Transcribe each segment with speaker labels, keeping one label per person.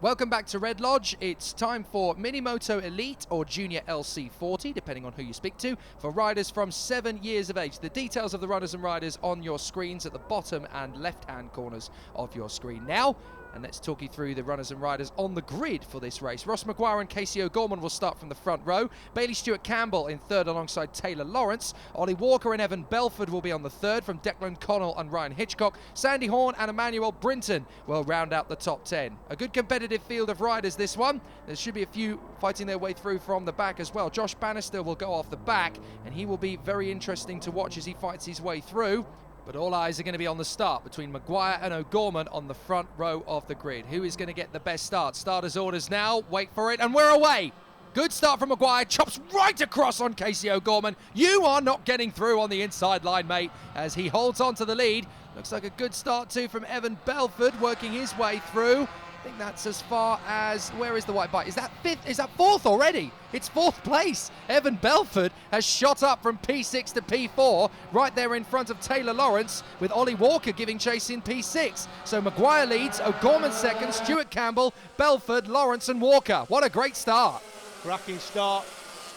Speaker 1: Welcome back to Red Lodge. It's time for Minimoto Elite or Junior LC40, depending on who you speak to, for riders from 7 years of age. The details of the runners and riders on your screens at the bottom and left-hand corners of your screen now. And let's talk you through the runners and riders on the grid for this race. Ross Maguire and Casey O'Gorman will start from the front row. Bailey Stewart-Campbell in third alongside Taylor Lawrence. Ollie Walker and Evan Belford will be on the third from Declan Connell and Ryan Hitchcock. Sandy Horn and Emmanuel Brinton will round out the top 10. A good competitive field of riders this one. There should be a few fighting their way through from the back as well. Josh Bannister will go off the back and he will be very interesting to watch as he fights his way through. But all eyes are going to be on the start between Maguire and O'Gorman on the front row of the grid. Who is going to get the best start? Starters orders now. Wait for it. And we're away. Good start from Maguire. Chops right across on Casey O'Gorman. You are not getting through on the inside line, mate, as he holds on to the lead. Looks like a good start too from Evan Belford, working his way through. I think that's as far as, where is the white bike? Is that fifth? Is that fourth already? It's fourth place. Evan Belford has shot up from P6 to P4, right there in front of Taylor Lawrence, with Ollie Walker giving chase in P6. So Maguire leads, O'Gorman second, Stewart-Campbell, Belford, Lawrence and Walker. What a great start.
Speaker 2: Cracking start.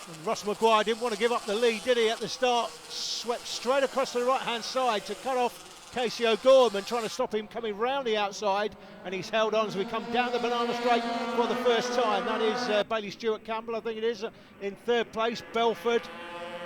Speaker 2: And Ross Maguire didn't want to give up the lead, did he, at the start? Swept straight across the right-hand side to cut off Casey O'Gorman, trying to stop him coming round the outside, and he's held on as we come down the banana straight for the first time. That is Bailey Stewart-Campbell, I think it is, in third place. Belford,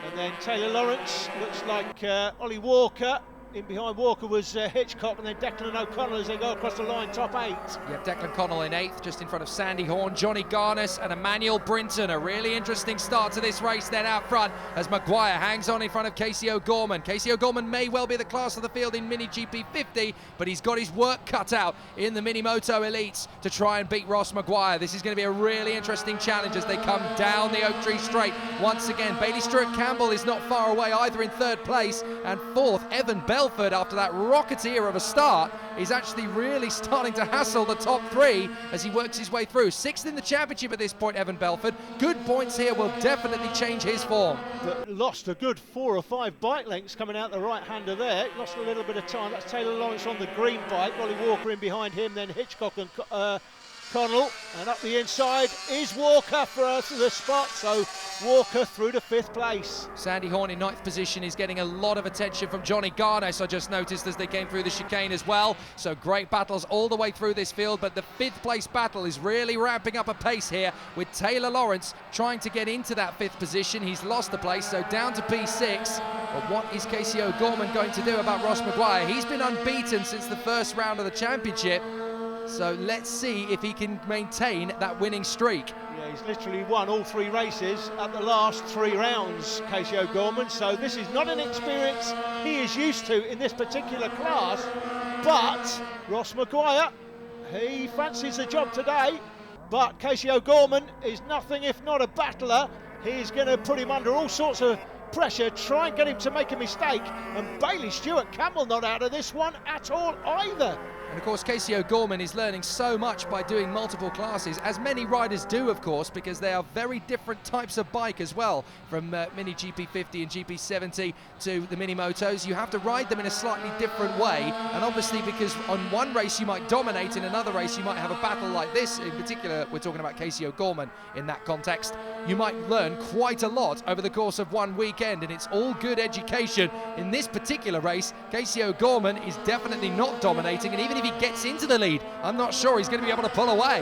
Speaker 2: and then Taylor Lawrence. Looks like Ollie Walker. In behind Walker was Hitchcock, and then Declan O'Connell as they go across the line, top 8.
Speaker 1: Yeah, Declan Connell in 8th, just in front of Sandy Horn, Johnny Garnis and Emmanuel Brinton. A really interesting start to this race then out front as Maguire hangs on in front of Casey O'Gorman. Casey O'Gorman may well be the class of the field in Mini GP 50, but he's got his work cut out in the Minimoto Elites to try and beat Ross Maguire. This is going to be a really interesting challenge as they come down the Oak Tree Straight once again. Bailey Stewart-Campbell is not far away either in third place, and fourth, Evan Belford, after that rocketeer of a start, is actually really starting to hassle the top 3 as he works his way through. 6th in the championship at this point, Evan Belford. Good points here will definitely change his form.
Speaker 2: But lost a good 4 or 5 bike lengths coming out the right-hander there. Lost a little bit of time. That's Taylor Lawrence on the green bike. Ollie Walker in behind him, then Hitchcock and Connell, and up the inside is Walker for the spot, so Walker through to 5th place.
Speaker 1: Sandy Horn in 9th position is getting a lot of attention from Johnny Garnis, I just noticed as they came through the chicane as well. So great battles all the way through this field, but the 5th place battle is really ramping up a pace here with Taylor Lawrence trying to get into that 5th position. He's lost the place, so down to P6. But what is Casey O'Gorman going to do about Ross Maguire? He's been unbeaten since the first round of the championship. So let's see if he can maintain that winning streak.
Speaker 2: Yeah, he's literally won all 3 races at the last 3 rounds, Casey O'Gorman. So this is not an experience he is used to in this particular class. But Ross Maguire, he fancies the job today. But Casey O'Gorman is nothing if not a battler. He's going to put him under all sorts of pressure, try and get him to make a mistake. And Bailey Stewart-Campbell not out of this one at all either.
Speaker 1: And of course Casey O'Gorman is learning so much by doing multiple classes, as many riders do of course, because they are very different types of bike as well, from Mini GP50 and GP70 to the Minimotos. You have to ride them in a slightly different way, and obviously because on one race you might dominate, in another race you might have a battle like this. In particular, we're talking about Casey O'Gorman in that context. You might learn quite a lot over the course of one weekend, and it's all good education. In this particular race, Casey O'Gorman is definitely not dominating, and even if he gets into the lead, I'm not sure he's going to be able to pull away.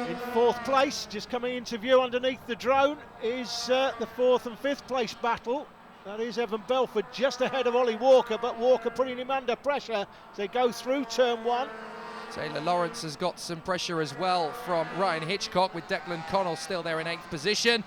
Speaker 2: In 4th place, just coming into view underneath the drone, is the 4th and 5th place battle. That is Evan Belford just ahead of Ollie Walker, but Walker putting him under pressure as they go through turn 1.
Speaker 1: Taylor Lawrence has got some pressure as well from Ryan Hitchcock, with Declan Connell still there in 8th position.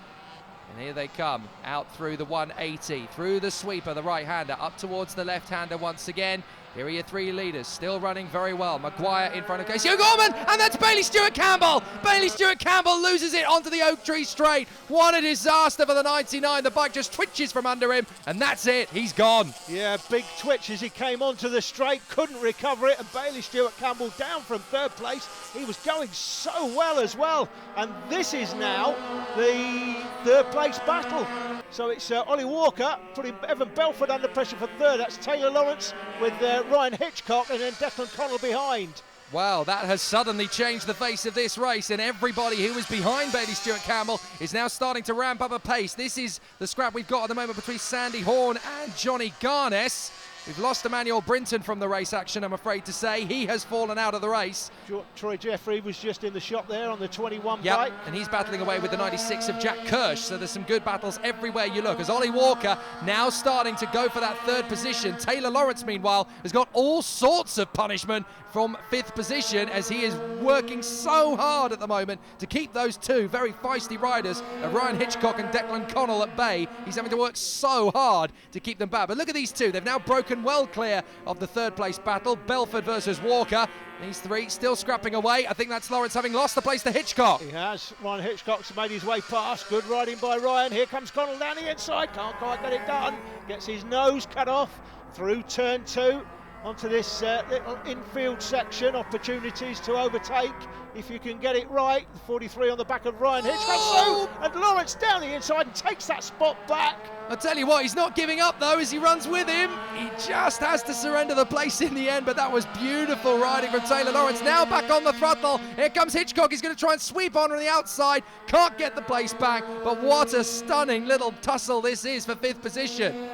Speaker 1: And here they come, out through the 180, through the sweeper, the right-hander, up towards the left-hander once again. Here are your 3 leaders, still running very well. Maguire in front of Casey O'Gorman, and that's Bailey Stewart-Campbell! Bailey Stewart-Campbell loses it onto the Oak Tree Straight. What a disaster for the 99. The bike just twitches from under him, and that's it, he's gone.
Speaker 2: Yeah, big twitch as he came onto the straight, couldn't recover it, and Bailey Stewart-Campbell down from 3rd place. He was going so well as well, and this is now the 3rd place battle. So it's Ollie Walker putting Evan Belford under pressure for 3rd. That's Taylor Lawrence with Ryan Hitchcock, and then Declan Connell behind.
Speaker 1: Well, that has suddenly changed the face of this race, and everybody who was behind Bailey Stewart Campbell is now starting to ramp up a pace. This is the scrap we've got at the moment between Sandy Horn and Johnny Garnes. We've lost Emmanuel Brinton from the race action, I'm afraid to say. He has fallen out of the race.
Speaker 2: Troy Jeffrey was just in the shot there on the 21
Speaker 1: yep,
Speaker 2: bike.
Speaker 1: And he's battling away with the 96 of Jack Kirsch, so there's some good battles everywhere you look. As Ollie Walker now starting to go for that third position. Taylor Lawrence, meanwhile, has got all sorts of punishment from fifth position as he is working so hard at the moment to keep those two very feisty riders of Ryan Hitchcock and Declan Connell at bay. He's having to work so hard to keep them back. But look at these two. They've now broken well clear of the third place battle. Belford versus Walker. These three still scrapping away. I think that's Lawrence having lost the place to Hitchcock.
Speaker 2: He has. Ryan Hitchcock's made his way past. Good riding by Ryan. Here comes Connell down the inside. Can't quite get it done. Gets his nose cut off through turn 2 onto this little infield section. Opportunities to overtake if you can get it right. 43 on the back of Ryan Hitchcock.
Speaker 1: Oh!
Speaker 2: And Lawrence down the inside and takes that spot back.
Speaker 1: I'll tell you what, he's not giving up though as he runs with him. He just has to surrender the place in the end, but that was beautiful riding from Taylor Lawrence. Now back on the throttle. Here comes Hitchcock. He's going to try and sweep on the outside. Can't get the place back, but what a stunning little tussle this is for fifth position.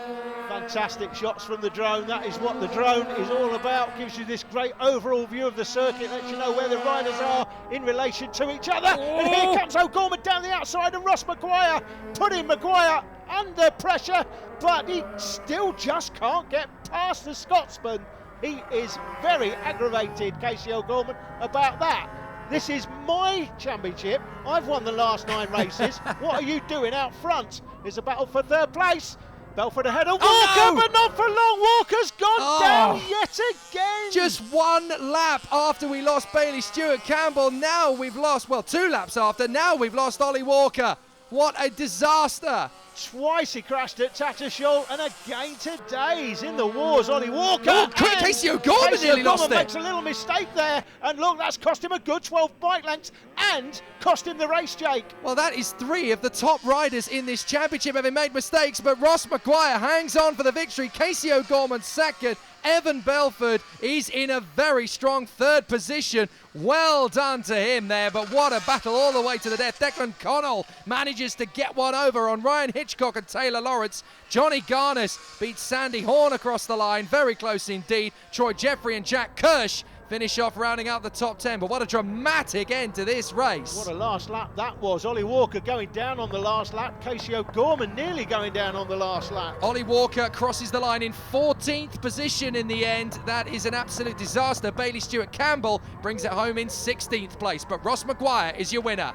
Speaker 2: Fantastic shots from the drone. That is what the drone is all about. Gives you this great overall view of the circuit, lets you know where the riders are in relation to each other.
Speaker 1: Oh.
Speaker 2: And here comes O'Gorman down the outside, and Ross Maguire putting Maguire under pressure, but he still just can't get past the Scotsman. He is very aggravated, Casey O'Gorman, about that. This is my championship. I've won the last 9 races. What are you doing out front? It's a battle for third place. Belford ahead of Walker,
Speaker 1: Oh, no!
Speaker 2: but not for long. Walker's gone down yet again.
Speaker 1: Just one lap after we lost Bailey Stewart Campbell. Now we've lost, well, 2 laps after. Now we've lost Ollie Walker. What a disaster.
Speaker 2: Twice he crashed at Tattershall, and again today he's in the wars. Ollie Walker.
Speaker 1: Oh, Casey O'Gorman nearly lost it.
Speaker 2: Makes a little mistake there, and look, that's cost him a good 12 bike lengths and cost him the race, Jake.
Speaker 1: Well, that is 3 of the top riders in this championship having made mistakes, but Ross Maguire hangs on for the victory. Casey O'Gorman second. Evan Belford is in a very strong third position. Well done to him there, but what a battle all the way to the death. Declan Connell manages to get one over on Ryan Hitchcock and Taylor Lawrence. Johnny Garnes beats Sandy Horn across the line, very close indeed. Troy Jeffrey and Jack Kirsch finish off rounding out the top 10, but what a dramatic end to this race.
Speaker 2: What a last lap that was. Ollie Walker going down on the last lap. Casey O'Gorman nearly going down on the last lap.
Speaker 1: Ollie Walker crosses the line in 14th position in the end. That is an absolute disaster. Bailey Stewart Campbell brings it home in 16th place, but Ross Maguire is your winner.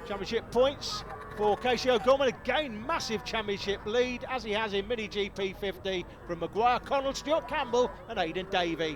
Speaker 2: Championship points for Casey O'Gorman. Again, massive championship lead as he has in Mini GP 50 from Maguire, Connell, Stuart Campbell and Aidan Davey.